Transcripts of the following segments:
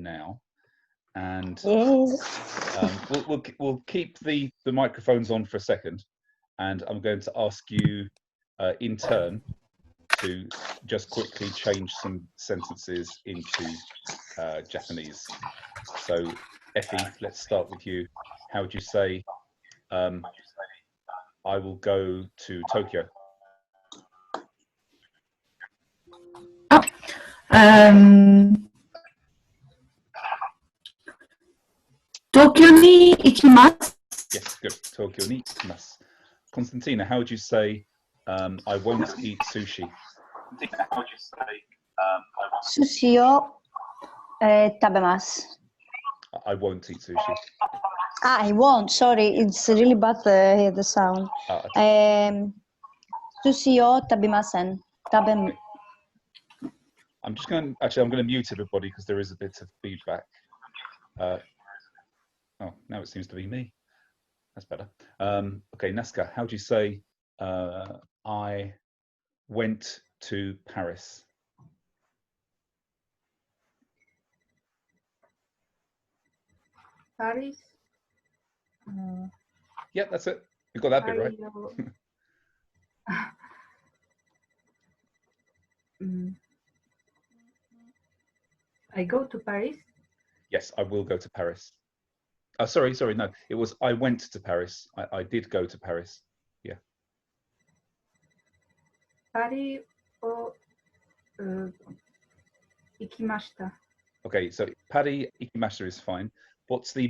now, and Yes. we'll keep the microphones on for a second, and I'm going to ask you in turn to just quickly change some sentences into Japanese. So, Effie, let's start with you. How would you say, I will go to Tokyo? 東京に行きます。 Yes, good. Tokyo ni ikimasu. Constantina, how would you say, I won't eat sushi? 寿司を、食べます。 I won't eat sushi. I won't. Sorry, it's really bad the sound. 寿司を食べません。I'm just going to, I'm going to mute everybody because there is a bit of feedback. Oh, now it seems to be me. That's better. Okay, Nazca, how do you say, I went to Paris? Paris. Yep, that's it. You got that bit right. I go to Paris. Yes, I will go to Paris. Sorry, no. It was I went to Paris. I did go to Paris. Yeah. Paris を、行きました。 Okay, so Paris ikimashita is fine. What's the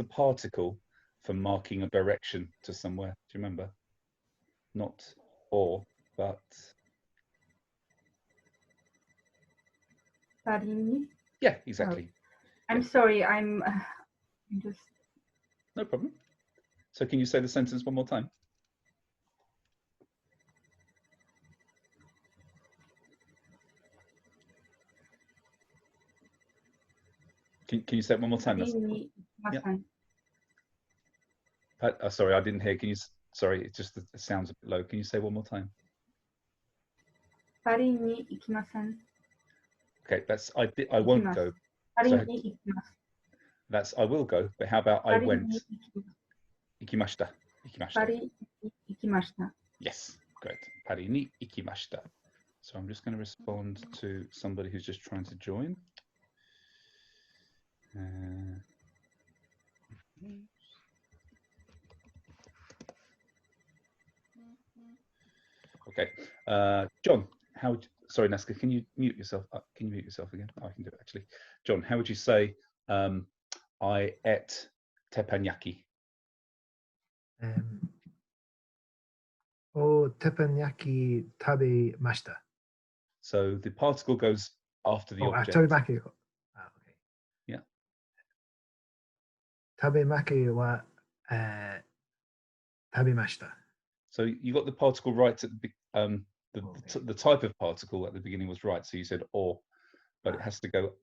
particle for marking a direction to somewhere? Do you remember? Not or, but. Parisに? Yeah, exactly. I'm sorry, I'm just. No problem. So can you say the sentence one more time? Can you say it one more time? Yeah. Sorry, I didn't hear. Can you? Sorry, it just it sounds a bit low. Can you say one more time? パリに行きません. Okay, that's I won't go. パリに行きます. That's I will go, but how about I went? 行きました. パリに行きました. Yes, great. パリに行きました. So I'm just going to respond to somebody who's just trying to join. Okay, John, sorry, Nazca, can you mute yourself? Can you mute yourself again? Oh, I can do it actually. John, how would you say, I ate teppanyaki? Teppanyaki 食べました. So the particle goes after the object. 食べまき. Yeah. 食べまきは、食べました. So you got the particle right at the type of particle at the beginning was right. So you said or, but it has to go.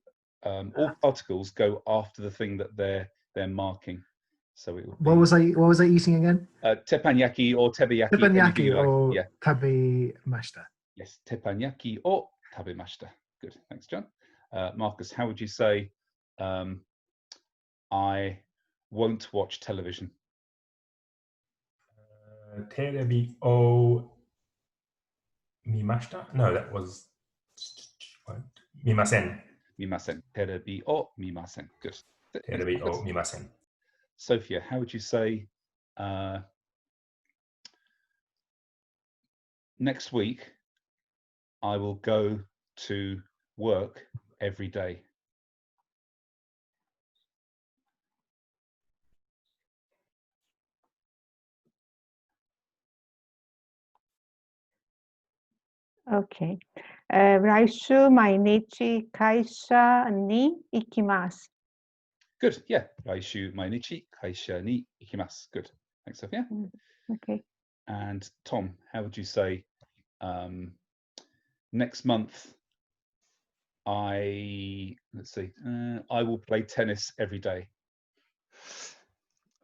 All particles go after the thing that they're marking. So it would be, what was I eating again? Teppanyaki or teppanyaki. Teppanyaki or yeah. 食べました. Yes, teppanyaki or tabemashita. Good, thanks, John. Marcus, how would you say, I won't watch television? テレビを見ました? No, that was what? 見ません. 見ません. テレビを見ません. Good. テレビを見ません. Sophia, how would you say, next week I will go to work every day? Okay. 来週毎日会社に行きます. Good, yeah. 来週毎日会社に行きます. Good. Thanks, Sophia. Okay. And Tom, how would you say, next month I will play tennis every day?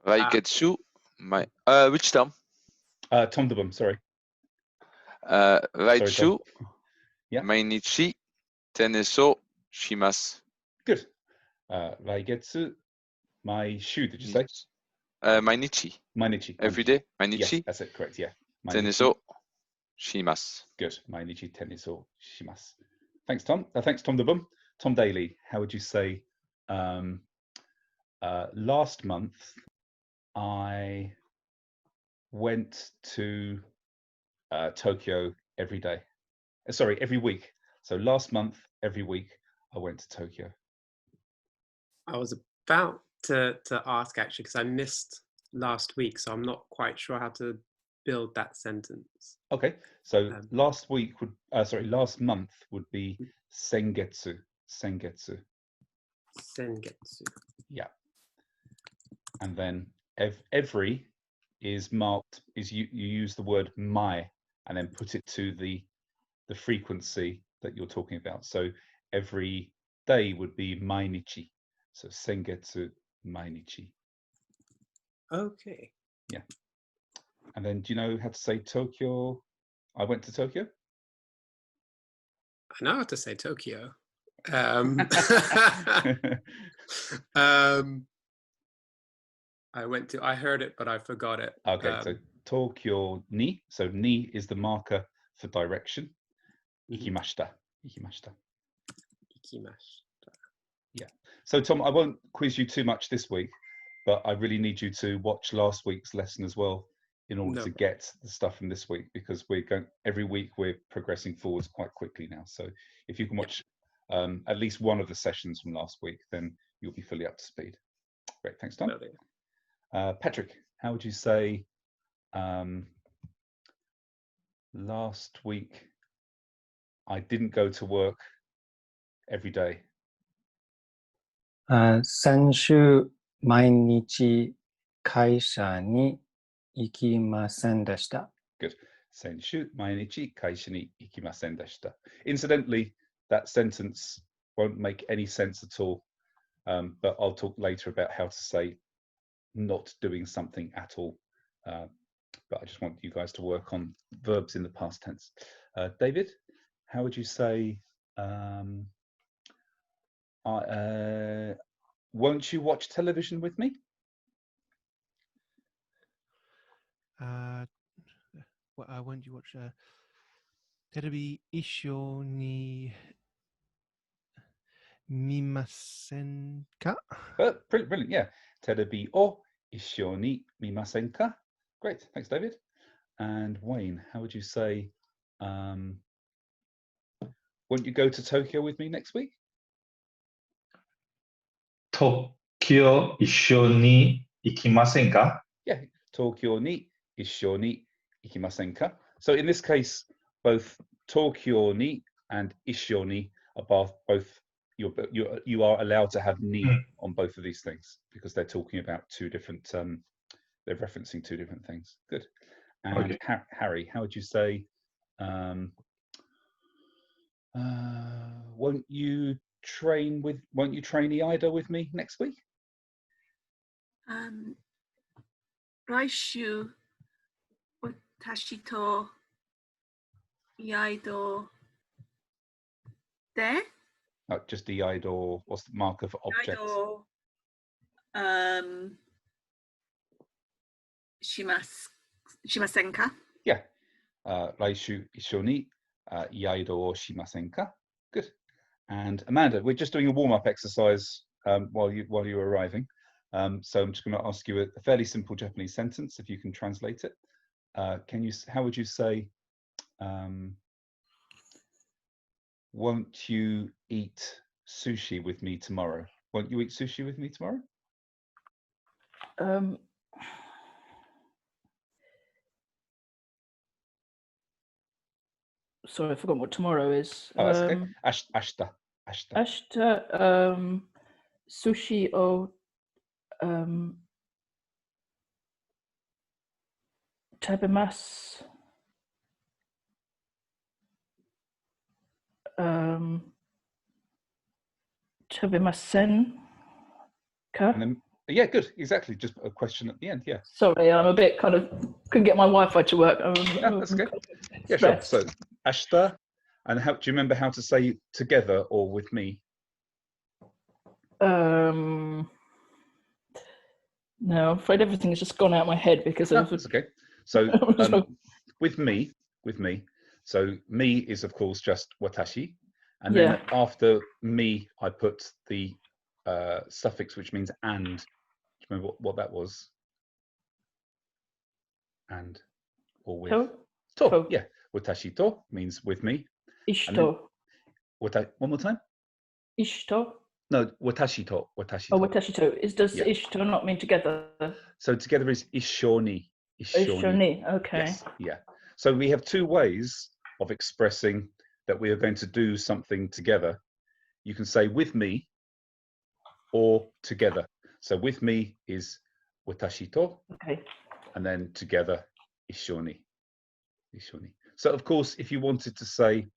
Which Tom? Tom Dubum, sorry. 来週、毎日テニスをします. Good. Laigetsu, my shoe, did you say? Mainichi. Mainichi. Every day. Yeah, Mainichi. that's it, correct, yeah. Tennis o shimasu. Good. Mainichi tennis o shimasu. Thanks, Tom. Thanks, Tom the Bum. Tom Daly, how would you say last month I went to Tokyo every day? Sorry, every week. So last month, every week, I went to Tokyo. I was about to ask actually because I missed last week, so I'm not quite sure how to build that sentence. Okay, so last month would be sengetsu. Sengetsu. Sengetsu. Yeah. And then every is marked, is you use the word my and then put it to the frequency that you're talking about. So every day would be mainichi. So sengetsu mainichi. Okay. Yeah. And then do you know how to say Tokyo? I went to Tokyo? I know how to say Tokyo. I heard it, but I forgot it. Okay, so Tokyo ni. So ni is the marker for direction. Ikimashita. Ikimashita. Ikimashita. Yeah. So Tom, I won't quiz you too much this week, but I really need you to watch last week's lesson as well in order to get the stuff from this week, because we're going every week, we're progressing forwards quite quickly now. So if you can watch at least one of the sessions from last week, then you'll be fully up to speed. Great, thanks, Tom. Patrick, how would you say last week I didn't go to work every day? 先週毎日会社に行きませんでした。 Good. 先週毎日会社に行きませんでした. Incidentally, that sentence won't make any sense at all, but I'll talk later about how to say not doing something at all. But I just want you guys to work on verbs in the past tense. David, how would you say, won't you watch television with me? Won't you watch テレビ一緒に見ませんか? Brilliant, yeah. テレビを一緒に見ませんか? Great, thanks, David. And Wayne, how would you say, won't you go to Tokyo with me next week? 東京一緒に行きませんか? Yeah, 東京に一緒に行きませんか? So in this case, both 東京に and 一緒に are both you are allowed to have ni on both of these things because they're talking about two different they're referencing two different things. Good. And okay. Harry, how would you say won't you train EIDA with me next week? 来週私とEIDAで just EIDA, or what's the marker for objects? しませんか? Yeah. 来週一緒にEIDAをしませんか? Good. And Amanda, we're just doing a warm-up exercise while you're arriving. So I'm just going to ask you a fairly simple Japanese sentence, if you can translate it. How would you say, won't you eat sushi with me tomorrow? Won't you eat sushi with me tomorrow? Sorry, I forgot what tomorrow is. Oh, that's okay. Ashita. Sushi o tabemasu. Tabemasen ka? Yeah, good. Exactly. Just a question at the end. Yeah. Sorry, I'm a bit kind of couldn't get my Wi-Fi to work. No, that's okay. Yeah, sure. So ashita, and do you remember how to say together or with me? No, I'm afraid everything has just gone out of my head because No, of. that's okay. So with me, so me is of course just watashi, and then Yeah. after me, I put the suffix which means and. Do you remember what that was? And or with. To. Yeah. Watashi to means with me. Ishito. One more time. Ishito. No, watashi to. Watashi to. Oh, watashi to. Does ishito not mean together? So together is ishoni. Ishoni. Okay. Yes. Yeah. So we have two ways of expressing that we are going to do something together. You can say with me or together. So with me is watashi to. Okay. And then together ishoni. Ishoni. So of course, if you wanted to say,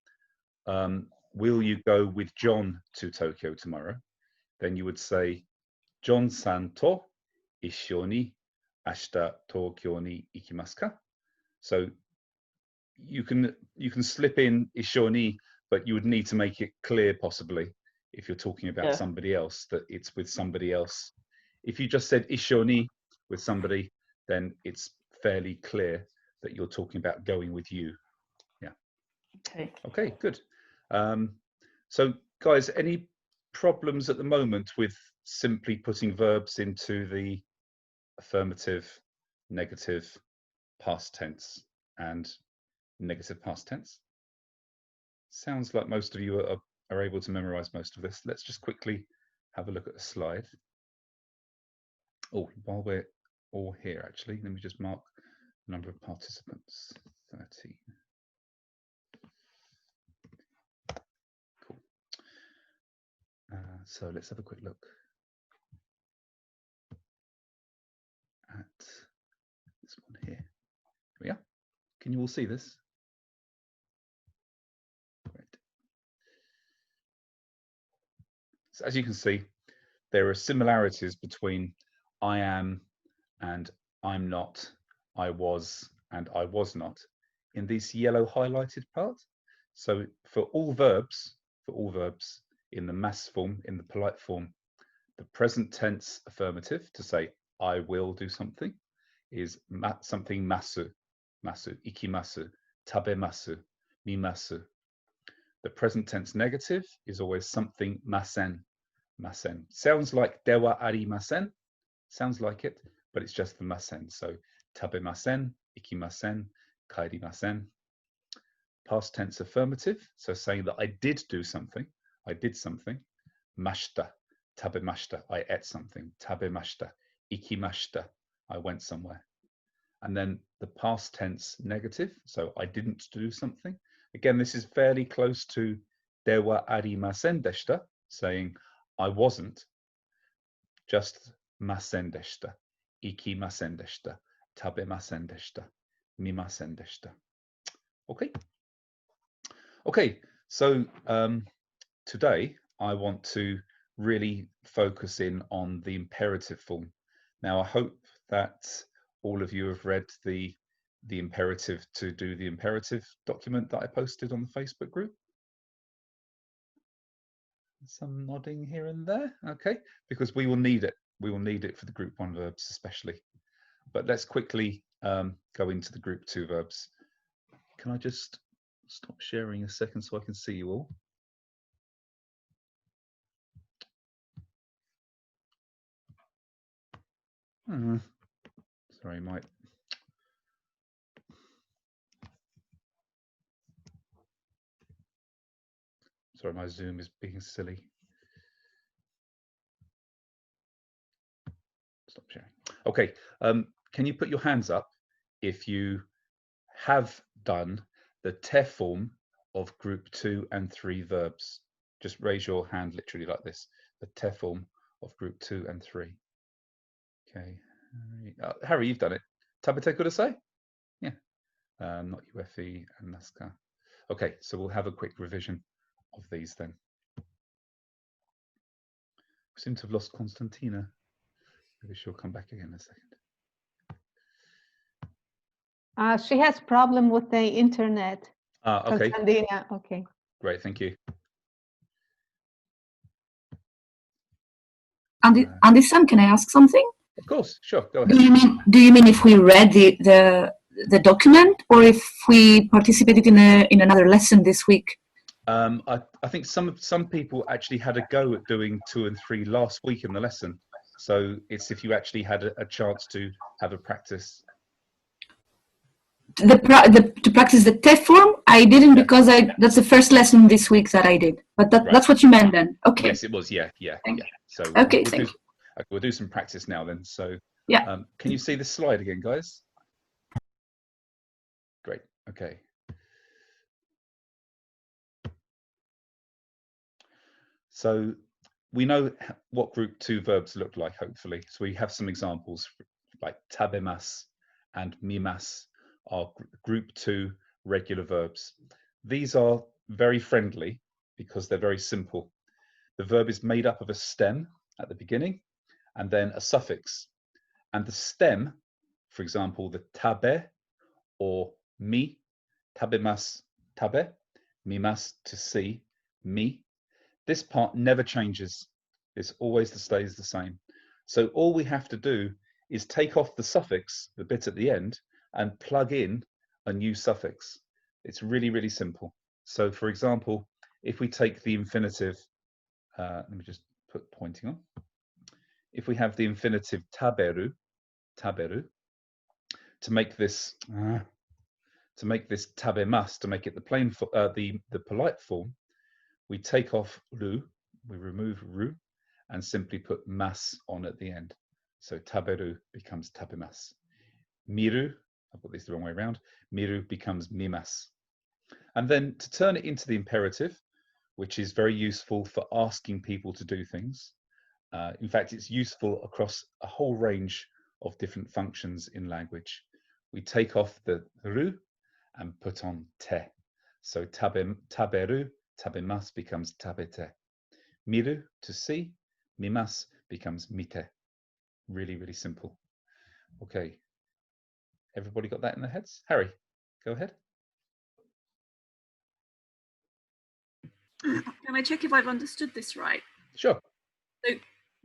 will you go with John to Tokyo tomorrow? Then you would say, John-san to ishoni ashita Tokyo ni ikimasu ka? So you can slip in ishoni, but you would need to make it clear possibly if you're talking about somebody else that it's with somebody else. If you just said ishoni with somebody, then it's fairly clear that you're talking about going with you. Yeah. Okay. Okay, good. So guys, any problems at the moment with simply putting verbs into the affirmative, negative, past tense and negative past tense? Sounds like most of you are able to memorize most of this. Let's just quickly have a look at the slide. Oh, while we're all here, actually, let me just mark the number of participants, 13. Cool. So let's have a quick look at this one here. Here we are. Can you all see this? Great. So as you can see, there are similarities between I am and I'm not, I was and I was not in this yellow highlighted part. So for all verbs in the mass form, in the polite form, the present tense affirmative to say I will do something is something masu, ikimasu, tabemasu, mimasu. The present tense negative is always something masen. Sounds like dewa arimasen, sounds like it, but it's just the masen. So tabemasen, ikimasen, kaerimasen. Past tense affirmative, so saying that I did do something, I did something. Mashita, tabemashita, I ate something. Tabemashita, ikimashita, I went somewhere. And then the past tense negative, so I didn't do something. Again, this is fairly close to dewa arimasen deshita, saying I wasn't, just masen deshita, ikimasen deshita, tabemasen deshita, mimasen deshita. Okay. Okay, so today I want to really focus in on the imperative form. Now, I hope that all of you have read the imperative to do the imperative document that I posted on the Facebook group. Some nodding here and there. Okay, because we will need it. We will need it for the group 1 verbs especially. But let's quickly go into the group 2 verbs. Can I just stop sharing a second so I can see you all? Sorry, Mike. Sorry, my Zoom is being silly. Stop sharing. Okay, can you put your hands up if you have done the te form of group 2 and 3 verbs? Just raise your hand literally like this, the te form of group 2 and 3. Okay, Harry, you've done it. Tabate kudasai? Yeah, not UFE and NASCAR. Okay, so we'll have a quick revision of these then. We seem to have lost Constantina. Maybe she'll come back again in a second. She has problem with the internet. Okay. Constantina, okay. Great, thank you. Andy Sam, can I ask something? Of course, sure. Go ahead. Do you mean if we read the document, or if we participated in another lesson this week? I think some people actually had a go at doing 2 and 3 last week in the lesson. So it's if you actually had a chance to have a practice. To practice the TEF form, I didn't, because that's the first lesson this week that I did. But that's what you meant then. Okay. Yes, it was. Yeah. So okay, we'll do some practice now then. So yeah. Can you see this slide again, guys? Great. Okay. So we know what group 2 verbs look like, hopefully. So we have some examples like tabemas and mimas are group 2 regular verbs. These are very friendly because they're very simple. The verb is made up of a stem at the beginning and then a suffix. And the stem, for example, the tabe or mi, tabemas, tabe, mimas, to see, mi. This part never changes. It always stays the same. So all we have to do is take off the suffix, the bit at the end, and plug in a new suffix. It's really, really simple. So for example, if we take the infinitive, let me just put pointing on. If we have the infinitive taberu, to make this tabemas, to make it the plain, the polite form, we take off ru, we remove ru, and simply put mas on at the end. So taberu becomes tabemas. Miru, I've got this the wrong way around, miru becomes mimas. And then to turn it into the imperative, which is very useful for asking people to do things. In fact, it's useful across a whole range of different functions in language. We take off the ru and put on te. So taberu, tabemas becomes tabete. Miru, to see, mimas becomes mite. Really, really simple. Okay. Everybody got that in their heads? Harry, go ahead. Can I check if I've understood this right? Sure. So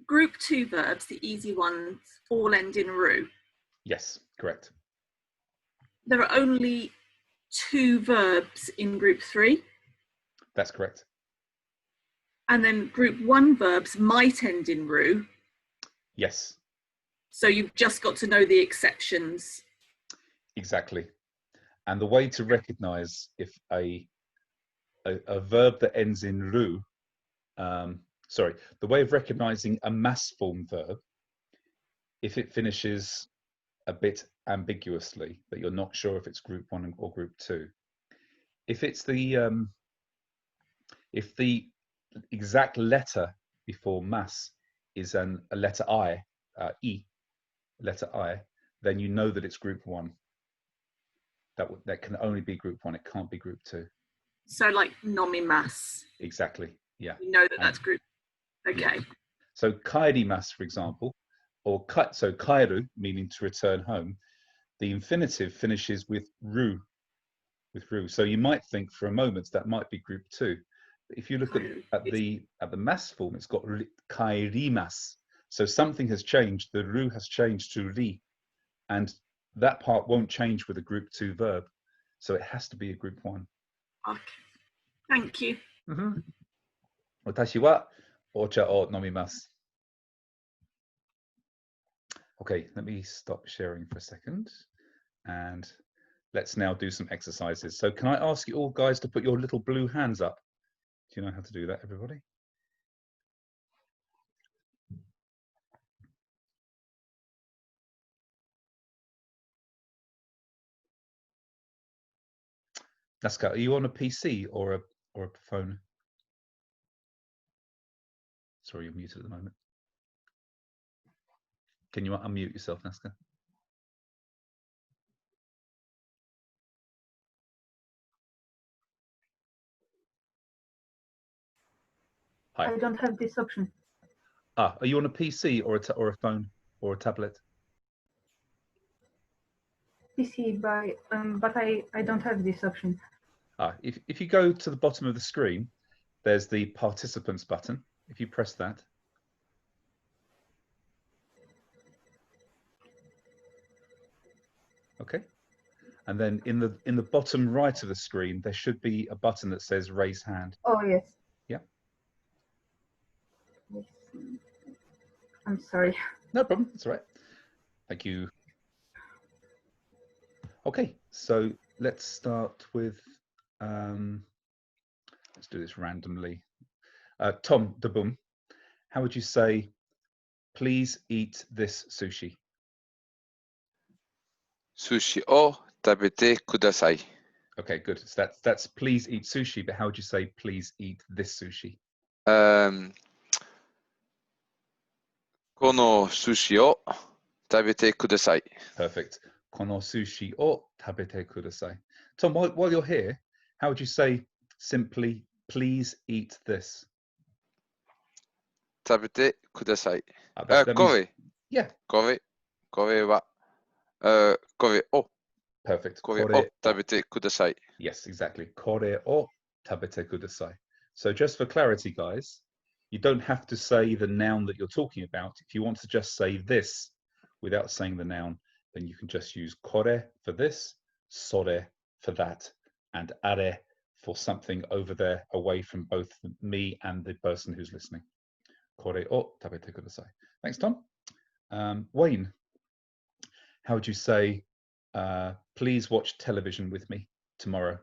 group 2 verbs, the easy ones, all end in ru. Yes, correct. There are only 2 verbs in group 3. That's correct. And then group 1 verbs might end in ru. Yes. So you've just got to know the exceptions. Exactly. And the way to recognize if a verb that ends in ru, the way of recognizing a mass form verb, if it finishes a bit ambiguously, that you're not sure if it's group 1 or group 2. If it's if the exact letter before mass is a letter I, letter I, then you know that it's group 1. That can only be group 1. It can't be group 2. So like nomimas. Exactly. Yeah. You know that that's group. Okay. Yeah. So kaerimas, for example, or so kairu, meaning to return home, the infinitive finishes with ru. So you might think for a moment that might be group 2. But if you look at the mass form, it's got kaerimas. So something has changed. The ru has changed to ri, and that part won't change with a group 2 verb. So it has to be a group 1. Okay. Thank you. Watashi wa ocha o nomimasu. Okay, let me stop sharing for a second, and let's now do some exercises. So can I ask you all guys to put your little blue hands up? Do you know how to do that, everybody? Naska, are you on a PC or a phone? Sorry, you're muted at the moment. Can you unmute yourself, Naska? Hi. I don't have this option. Are you on a PC or a phone or a tablet? PC, but I don't have this option. If you go to the bottom of the screen, there's the participants button. If you press that, Okay. And then in the bottom right of the screen, there should be a button that says raise hand. Oh, yes. Yeah. I'm sorry. No problem. That's all right. Thank you. Okay, so let's start with, let's do this randomly. Tom de Boom, how would you say, please eat this sushi? Sushi o tabete kudasai. Okay, good. So that's please eat sushi, but how would you say please eat this sushi? この寿司を食べてください。 Perfect. Kono sushi o tabete kudasai. Tom, while you're here, how would you say simply please eat this? 食べてください。That means, これ。yeah. これは、これを。Perfect. これを食べてください。 Yes, exactly. Kore o tabete kudasai. So just for clarity, guys, you don't have to say the noun that you're talking about. If you want to just say this without saying the noun, then you can just use kore for this, sore for that, and are for something over there away from both me and the person who's listening. Kore o tabete kudasai. Thanks, Tom. Wayne, how would you say, please watch television with me tomorrow?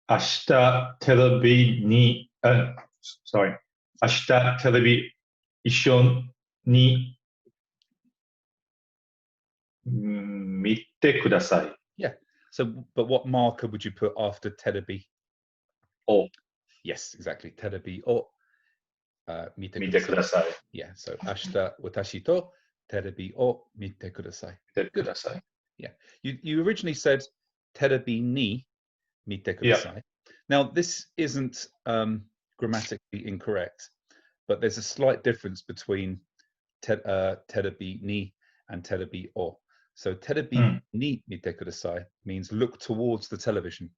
明日テレビに、sorry。明日テレビ一緒に見てください。Yeah. So, but what marker would you put after terebi? O. Yes, exactly. Terebi o mite 見てください。 Yeah. So, ashita watashi to terebi o mite kudasai. 見てください。 Yeah. You originally said terebi ni mite kudasai. Yeah. Now, this isn't grammatically incorrect, but there's a slight difference between terebi ni and terebi o. So terebi ni mite kudasai means look towards the television,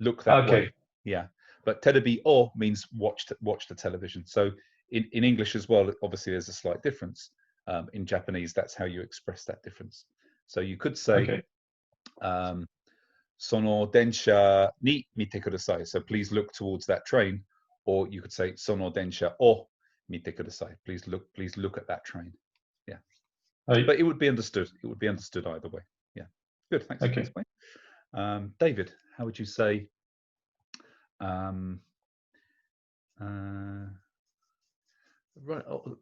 look that way. Yeah, but terebi o means watch the television. So in English as well, obviously there's a slight difference. In Japanese, that's how you express that difference. So you could say, sono densha ni mite kudasai. So please look towards that train, or you could say sono densha o mite kudasai. Please look at that train. Yeah. But it would be understood. It would be understood either way. Yeah. Good. Thanks. Okay. Thanks, Wayne. David, how would you say?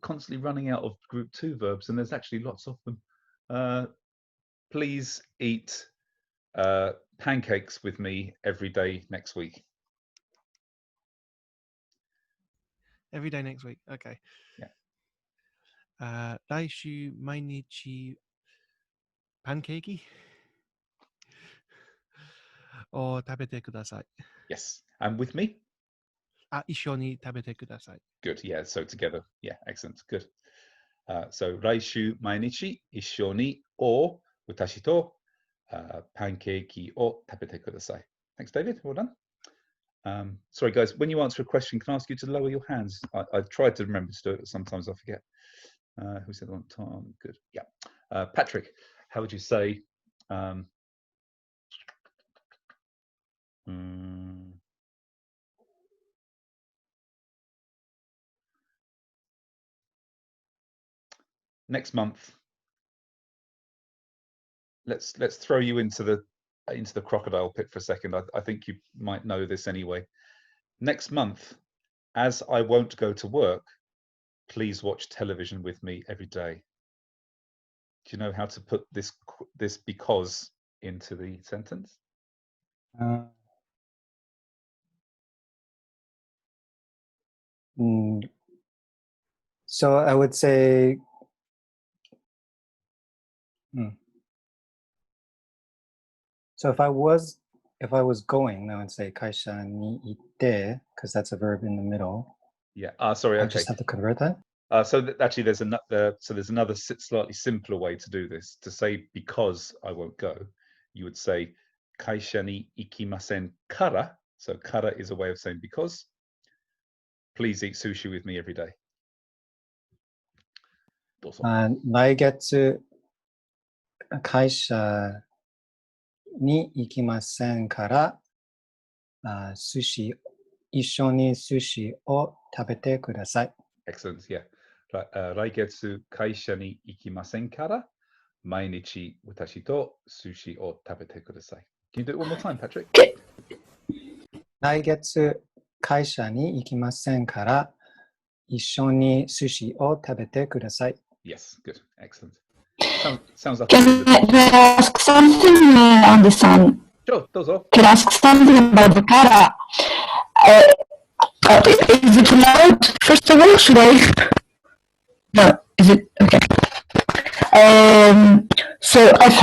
Constantly running out of group 2 verbs, and there's actually lots of them. Please eat pancakes with me every day next week. Every day next week. Okay. Yeah. 来週毎日パンケーキを食べてください。 Yes. And with me? 一緒に食べてください。 Good. Yeah. So together. Yeah. Excellent. Good. So 来週毎日一緒にお私とパンケーキを食べてください. Thanks, David. Well done. Sorry, guys. When you answer a question, can I ask you to lower your hands? I tried to remember to do it, but sometimes I forget. Who said one? Tom. Good. Yeah. Patrick, how would you say? Next month, let's throw you into the crocodile pit for a second. I think you might know this anyway. Next month, as I won't go to work, please watch television with me every day. Do you know how to put this because into the sentence? So I would say, so if I was going, I would say 会社に行って because that's a verb in the middle. Yeah. Sorry. I Okay. just have to convert that. Actually, there's another slightly simpler way to do this. To say because I won't go, you would say 会社に行きませんから. So kara is a way of saying because. Please eat sushi with me every day. 来月会社に行きませんから、一緒に寿司を食べてください。Excellent, yeah. 来月会社に行きませんから、毎日私と寿司を食べてください。Can you do it one more time, Patrick? 来月会社に行きませんから、一緒に寿司を食べてください。Yes, good, excellent. Sounds like Can I ask something on this one? Sure, どうぞ. Can I ask something about the kara? Is it loud? First of all, should I? No, is it okay? So I've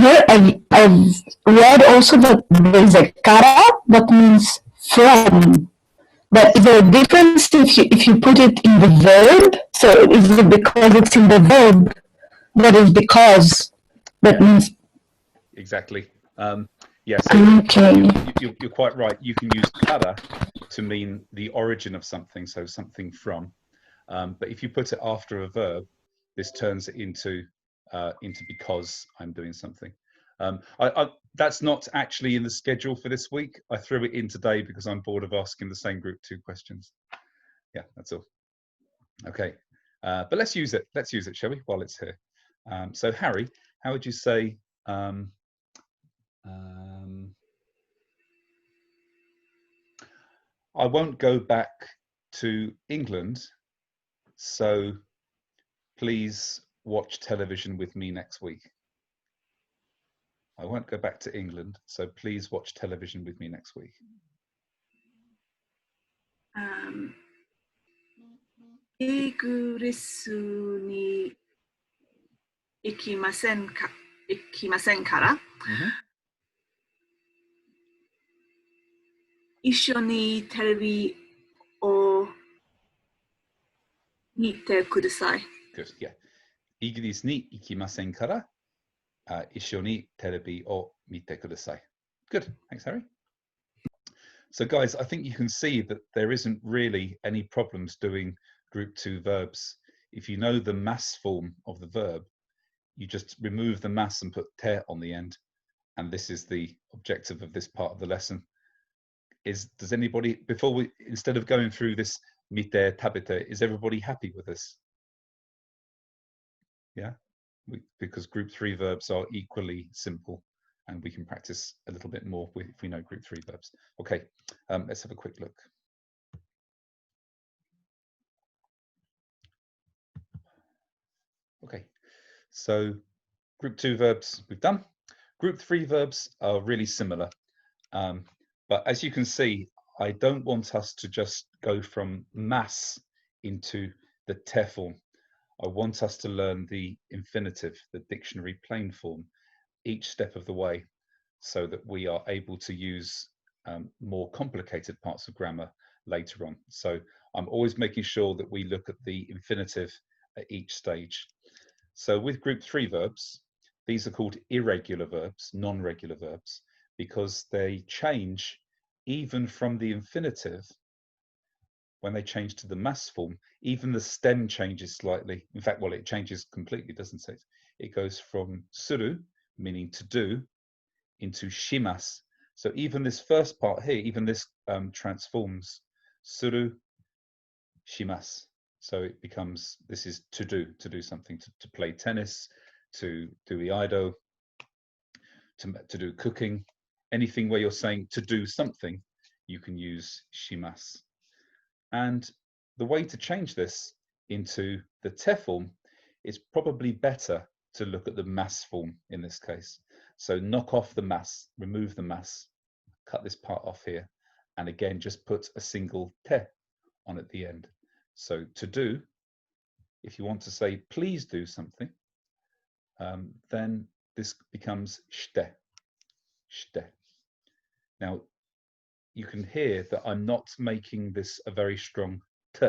read also that there is a kara that means from. But is there a difference if you put it in the verb? So is it because it's in the verb that is because that means? Exactly. Yeah, so Okay. you're quite right. You can use kara to mean the origin of something, so something from. But if you put it after a verb, this turns it into because I'm doing something. That's not actually in the schedule for this week. I threw it in today because I'm bored of asking the same group 2 questions. Yeah, that's all. Okay, but let's use it. Let's use it, shall we, while it's here. So Harry, how would you say I won't go back to England, so please watch television with me next week. I won't go back to England, so please watch television with me next week. イギリスに行きませんから、一緒にテレビを見てください。Good, yeah. イギリスに行きませんから、一緒にテレビを見てください. Good, thanks, Harry. So guys, I think you can see that there isn't really any problems doing group 2 verbs. If you know the mass form of the verb, you just remove the mass and put te on the end. And this is the objective of this part of the lesson. Does anybody, instead of going through this mite, tabite, is everybody happy with this? Yeah, because group 3 verbs are equally simple and we can practice a little bit more if we know group 3 verbs. Okay, let's have a quick look. Okay, so group 2 verbs we've done. Group 3 verbs are really similar. But as you can see, I don't want us to just go from mass into the te form. I want us to learn the infinitive, the dictionary plain form, each step of the way, so that we are able to use more complicated parts of grammar later on. So I'm always making sure that we look at the infinitive at each stage. So with group 3 verbs, these are called irregular verbs, non-regular verbs, because they change even from the infinitive. When they change to the mass form, even the stem changes slightly. In fact, well, it changes completely, doesn't it? It goes from suru, meaning to do, into shimas. So even this first part here, even this transforms suru, shimas. So it becomes, this is to do something, to play tennis, to do iaido, to do cooking. Anything where you're saying to do something, you can use shimas. And the way to change this into the te form is probably better to look at the mass form in this case. So knock off the mass, remove the mass, cut this part off here, and again just put a single te on at the end. So to do, if you want to say please do something, then this becomes shte. Now you can hear that I'm not making this a very strong t.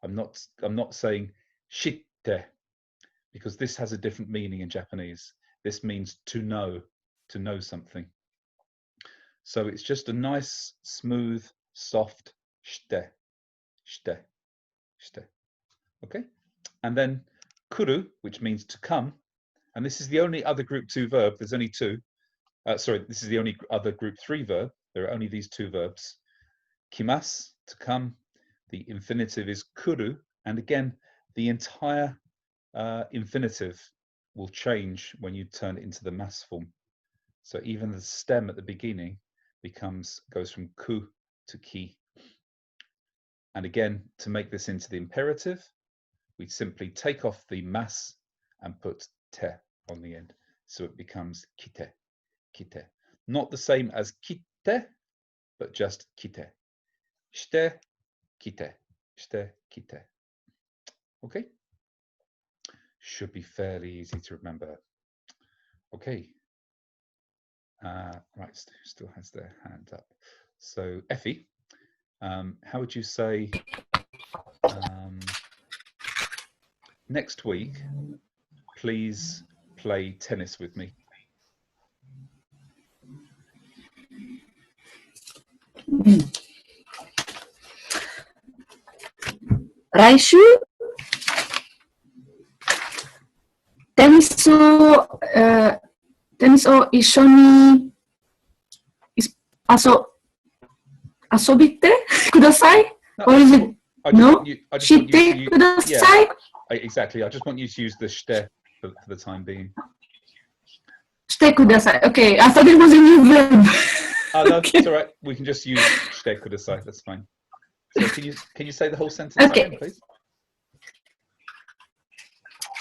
I'm not saying shitte, because this has a different meaning in Japanese. This means to know something. So it's just a nice, smooth, soft shite. Okay, and then kuru, which means to come, And this is the only other group 2 verb. There's only 2. Sorry, this is the only other group 3 verb. There are only these 2 verbs. Kimasu, to come. The infinitive is kuru. And again, the entire infinitive will change when you turn it into the mass form. So even the stem at the beginning goes from ku to ki. And again, to make this into the imperative, we simply take off the mass and put te on the end. So it becomes kite, kite. Not the same as kite, but just kite. Shite, kite, shite, kite. Okay? Should be fairly easy to remember. Okay. Right, still has their hand up. So Effie, how would you say next week, please play tennis with me? Raishu, tennisを一緒に遊びてください? Or is it no? してください? Exactly. I just want you to use the shite for the time being. してください. Okay, I thought it was a new verb. Oh, no, it's all right. We can just use shite kudasai. That's fine. So can you say the whole sentence again, please?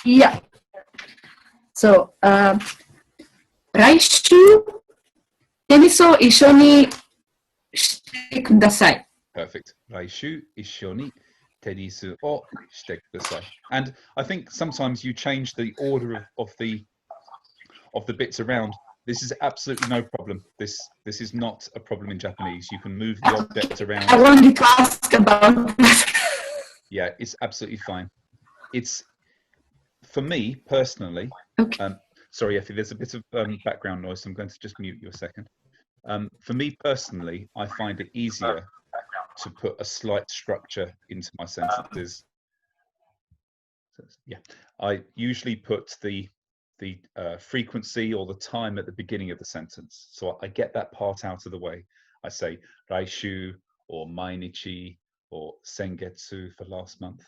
Yeah. So, 来週テニスを一緒にしてください. Perfect. 来週一緒にテニスをしてください. And I think sometimes you change the order of the bits around. This is absolutely no problem. This is not a problem in Japanese. You can move the objects around. I wanted to ask about that. Yeah, it's absolutely fine. It's, for me personally, okay. Sorry, Effie, there's a bit of background noise, so I'm going to just mute you a second. For me personally, I find it easier to put a slight structure into my sentences. Yeah, I usually put the frequency or the time at the beginning of the sentence. So I get that part out of the way. I say raishu or mainichi or sengetsu for last month.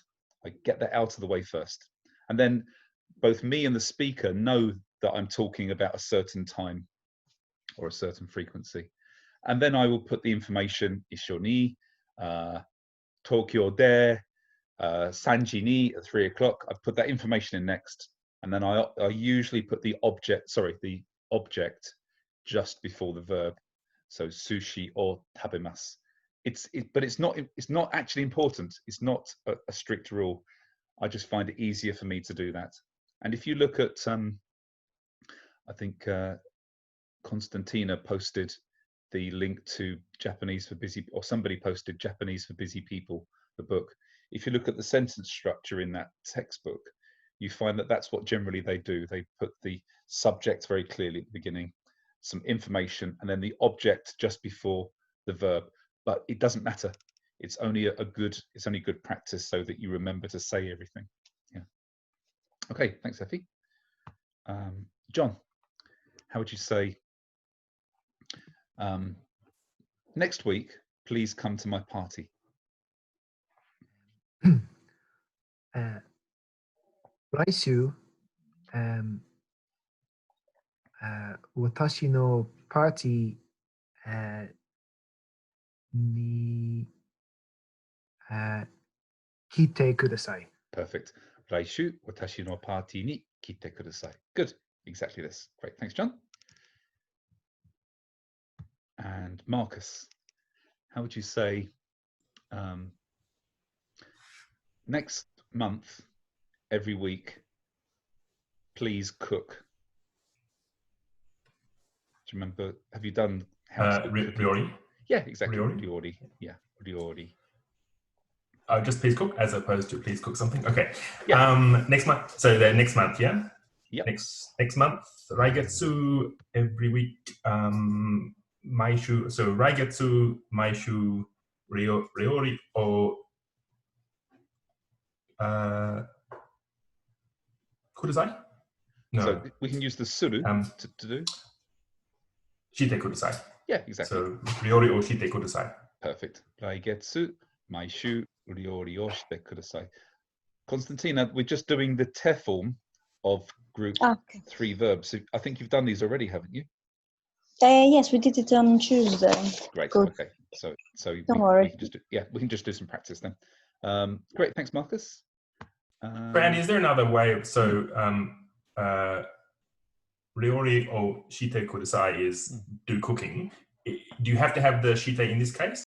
I get that out of the way first. And then both me and the speaker know that I'm talking about a certain time or a certain frequency. And then I will put the information, Ishoni, Tokyo de, Sanji ni at 3 o'clock. I put that information in next. And then I usually put the object just before the verb. So sushi or tabimasu. But it's not actually important. It's not a strict rule. I just find it easier for me to do that. And if you look at, I think Constantina posted the link to Japanese for Busy, or somebody posted Japanese for Busy People, the book. If you look at the sentence structure in that textbook, you find that that's what generally they do. They put the subject very clearly at the beginning, some information, and then the object just before the verb. But it doesn't matter. It's only good practice so that you remember to say everything. Yeah. Okay, thanks, Effie. John, how would you say, next week, please come to my party? 来週、私のパーティー、に、来てください. Perfect. 来週、私のパーティーに来てください. Good. Exactly this. Great. Thanks, John. And Marcus, how would you say next month, every week, please cook? Do you remember? Have you done Ryori? Yeah, exactly. Ryori? Ryori. Yeah, Ryori. Just please cook, as opposed to please cook something. Okay. Yeah. Next month. So the next month, yeah. Yep. Next month. Raigetsu every week. Maishu. So Raigetsu, Maishu, Ryori or Kudasai. No. So we can use the suru to do. Shite kudasai. Yeah, exactly. So ryori o shite kudasai. Perfect. Laigetsu, maishu, ryori o shite kudasai. Constantina, we're just doing the te form of group 3 verbs. So I think you've done these already, haven't you? Yes, we did it on Tuesday. Great. Good. Okay. So Don't worry. we can just do, we can just do some practice then. Great. Thanks, Marcus. Brand, is there another way? So ryori o shite kudasai is do cooking. Do you have to have the shite in this case?